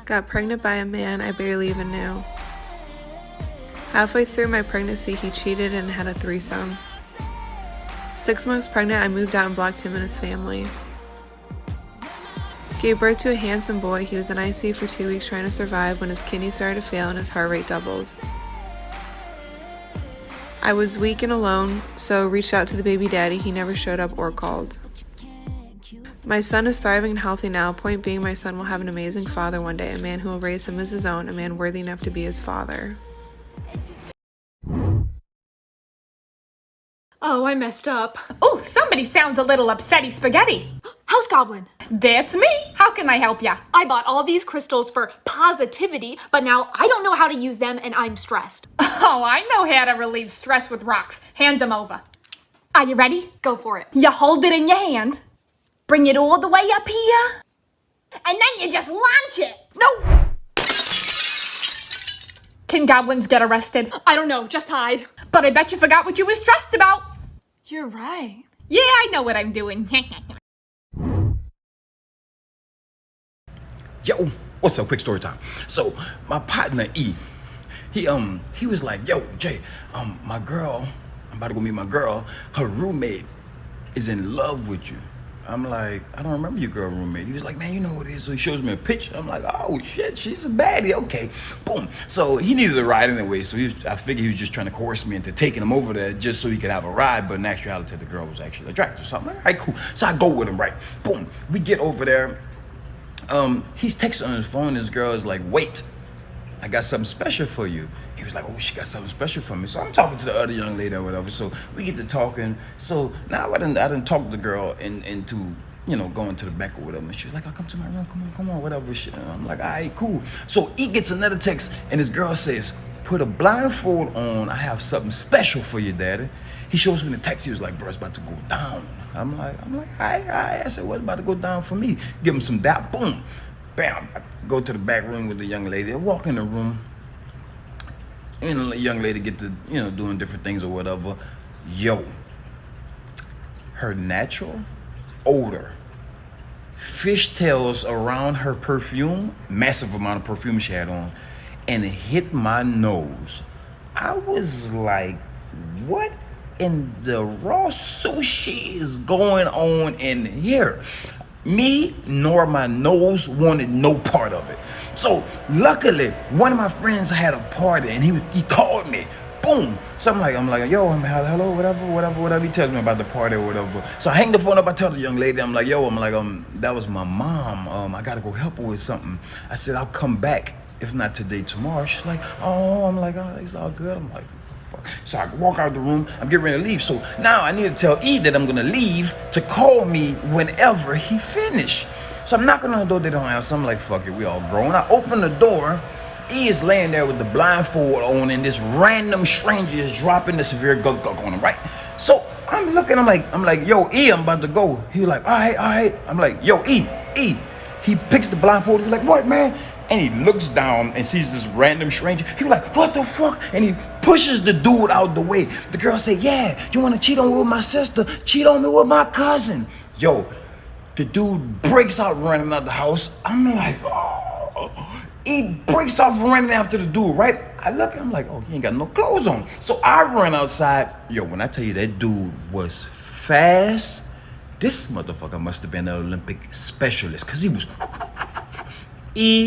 Got pregnant by a man I barely even knew. Halfway through my pregnancy, he cheated and had a threesome. 6 months pregnant, I moved out and blocked him and his family. Gave birth to a handsome boy. He was in ICU for 2 weeks trying to survive when his kidneys started to fail and his heart rate doubled. I was weak and alone, so reached out to the baby daddy. He never showed up or called. My son is thriving and healthy now. Point being, my son will have an amazing father one day, a man who will raise him as his own, a man worthy enough to be his father. Oh, I messed up. Oh, somebody sounds a little upsetty spaghetti. House Goblin. That's me. How can I help ya? I bought all these crystals for positivity, but now I don't know how to use them and I'm stressed. Oh, I know how to relieve stress with rocks. Hand them over. Are you ready? Go for it. You hold it in your hand. Bring it all the way up here. And then you just launch it. No! Can goblins get arrested? I don't know, just hide. But I bet you forgot what you were stressed about. You're right. Yeah, I know what I'm doing. Yo, what's up? Quick story time. So my partner E, he was like, yo, Jay, my girl, I'm about to go meet my girl. Her roommate is in love with you. I'm like, I don't remember your girl roommate. He was like, man, you know who it is. So he shows me a picture. I'm like, oh shit, she's a baddie. Okay, boom. So he needed a ride anyway. So I figured he was just trying to coerce me into taking him over there just so he could have a ride. But in actuality, the girl was actually attractive. So I'm like, all right, cool. So I go with him, right? Boom. We get over there. He's texting on his phone. This girl is like, wait, I got something special for you. He was like, oh, she got something special for me. So I'm talking to the other young lady or whatever. So we get to talking. So now I done talked the girl into, you know, going to the back or whatever. And she was like, I'll come to my room. Come on, whatever. And I'm like, all right, cool. So he gets another text and this girl says, put a blindfold on. I have something special for you, daddy. He shows me the text. He was like, bro, it's about to go down. I'm like, all right. I said, what's about to go down for me? Give him some dap. Boom. Bam. I go to the back room with the young lady. I walk in the room. And the young lady get to, you know, doing different things or whatever. Yo, her natural odor, fishtails around her perfume, massive amount of perfume she had on, and it hit my nose. I was like, what in the raw sushi is going on in here? Me nor my nose wanted no part of it. So luckily, one of my friends had a party and he called me. Boom. So I'm like, yo, hello, whatever. He tells me about the party or whatever. So I hang the phone up. I tell the young lady, that was my mom. I gotta go help her with something. I said, I'll come back. If not today, tomorrow. She's like, oh, it's all good. I'm like, fuck. So I walk out the room. I'm getting ready to leave. So now I need to tell E that I'm gonna leave to call me whenever he finished. So I'm knocking on the door, they don't answer. I'm like, fuck it, we all grown. I open the door, E is laying there with the blindfold on, and this random stranger is dropping the severe gug on him, right? So I'm looking, I'm like, yo, E, I'm about to go. He was like, all right. I'm like, yo, E. He picks the blindfold, he's like, what, man? And he looks down and sees this random stranger. He was like, what the fuck? And he pushes the dude out the way. The girl said, yeah, you wanna cheat on me with my sister? Cheat on me with my cousin. Yo, the dude breaks out running out the house. I'm like, oh. He breaks off running after the dude, right? I look at him like, oh, he ain't got no clothes on. So I run outside. Yo, when I tell you that dude was fast, this motherfucker must have been an Olympic specialist, because he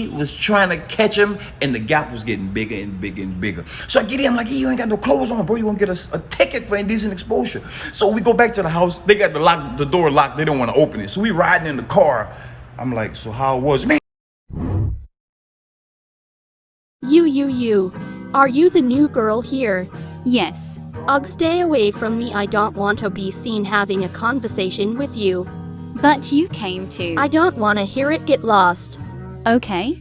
was trying to catch him, and the gap was getting bigger and bigger and bigger. So I get in, I'm like, you ain't got no clothes on, bro. You gonna get a ticket for indecent exposure. So we go back to the house. They got the door locked. They don't want to open it. So we riding in the car. I'm like, so how it was, man? You. Are you the new girl here? Yes. Ugh, stay away from me. I don't want to be seen having a conversation with you. But you came to. I don't want to hear it. Get lost. Okay.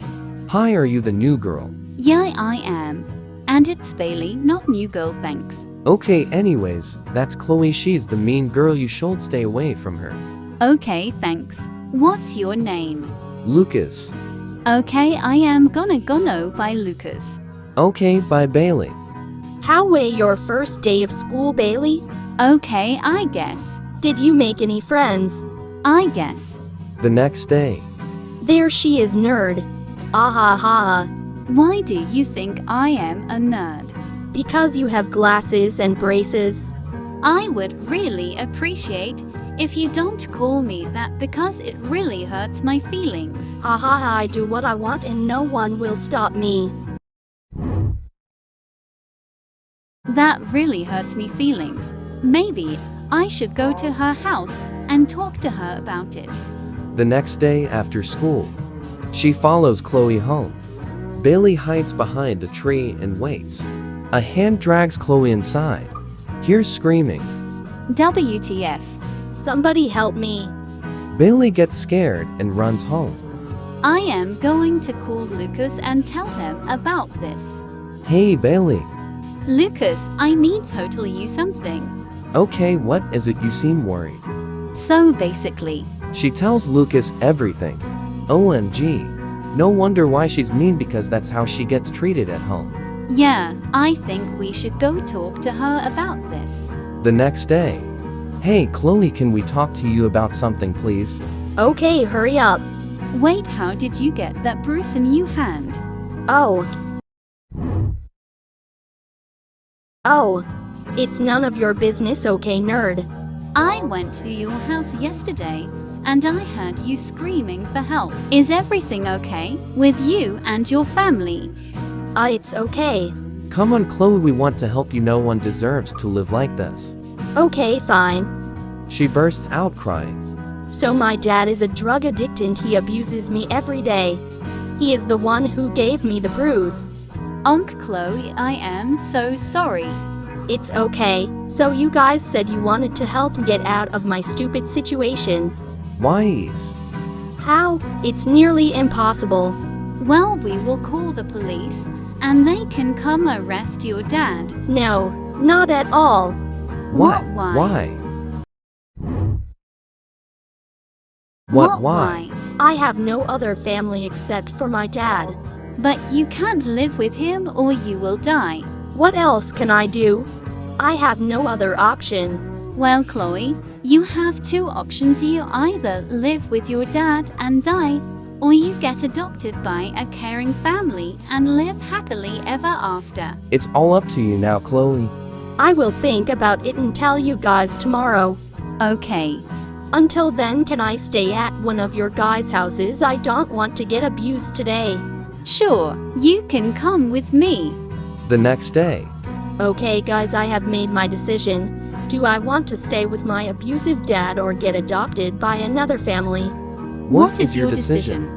Hi, are you the new girl? Yeah, I am. And it's Bailey, not new girl, thanks. Okay, anyways, that's Chloe. She's the mean girl. You should stay away from her. Okay, thanks. What's your name? Lucas. Okay, I am gonna go know by Lucas. Okay, bye Bailey. How was your first day of school, Bailey? Okay, I guess. Did you make any friends? I guess. The next day. There she is, nerd. Ah ha ha. Why do you think I am a nerd? Because you have glasses and braces. I would really appreciate if you don't call me that because it really hurts my feelings. Ha ha ha, I do what I want and no one will stop me. That really hurts me feelings. Maybe I should go to her house and talk to her about it. The next day after school, she follows Chloe home. Bailey hides behind a tree and waits. A hand drags Chloe inside. Hears screaming. WTF. Somebody help me. Bailey gets scared and runs home. I am going to call Lucas and tell him about this. Hey Bailey. Lucas, I need to tell you something. Okay, what is it? You seem worried. So basically, She tells Lucas everything. OMG. No wonder why she's mean, because that's how she gets treated at home. yeah, I think we should go talk to her about this. The next day. Hey Chloe, can we talk to you about something please? Okay, hurry up. Wait, how did you get that bruise in your hand? Oh. Oh. It's none of your business, okay, nerd. I went to your house yesterday and I heard you screaming for help. Is everything okay with you and your family? It's okay. Come on Chloe, we want to help you. No one deserves to live like this. Okay, fine. She bursts out crying. So my dad is a drug addict and he abuses me every day. He is the one who gave me the bruise. Chloe, I am so sorry. It's okay. So you guys said you wanted to help get out of my stupid situation. Wise. How? It's nearly impossible. Well, we will call the police and they can come arrest your dad. No, not at all. What? Why? Why? What? Why? I have no other family except for my dad. But you can't live with him or you will die. What else can I do? I have no other option. Well, Chloe, you have two options. You either live with your dad and die, or you get adopted by a caring family and live happily ever after. It's all up to you now, Chloe. I will think about it and tell you guys tomorrow. Okay. Until then, can I stay at one of your guys' houses? I don't want to get abused today. Sure, you can come with me. The next day. Okay guys, I have made my decision. Do I want to stay with my abusive dad or get adopted by another family? What is your decision?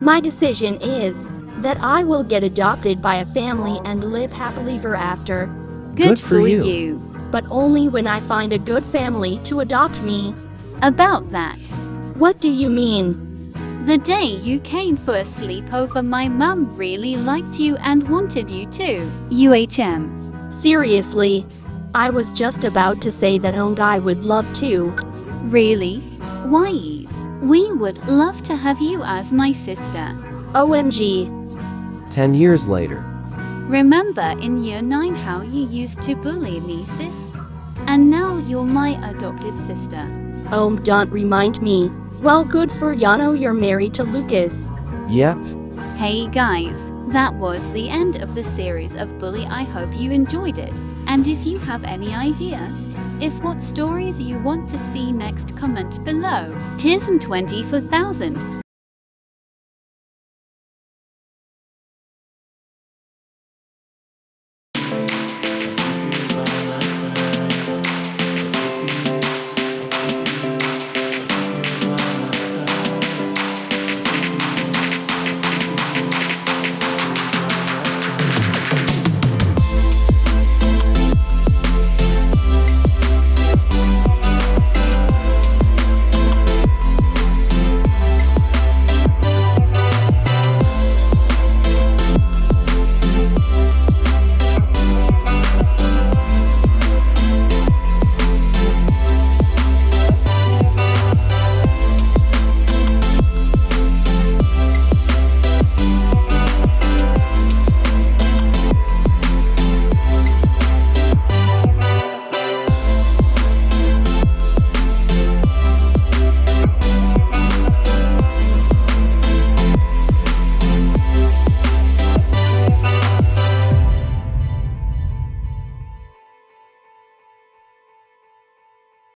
My decision is that I will get adopted by a family and live happily ever after. Good for for you. you. But only when I find a good family to adopt me. About that, What do you mean? the day you came for a sleepover, my mum really liked you and wanted you to. UHM. Seriously? I was just about to say that I would love to. Really? Wise. We would love to have you as my sister. OMG. 10 years later. Remember in year 9 how you used to bully me, sis? And now you're my adopted sister. Don't remind me. Well, good for Yano, you're married to Lucas. Yep. Hey guys, that was the end of the series of Bully. I hope you enjoyed it. And if you have any ideas, if what stories you want to see next, comment below. Tism 24,000.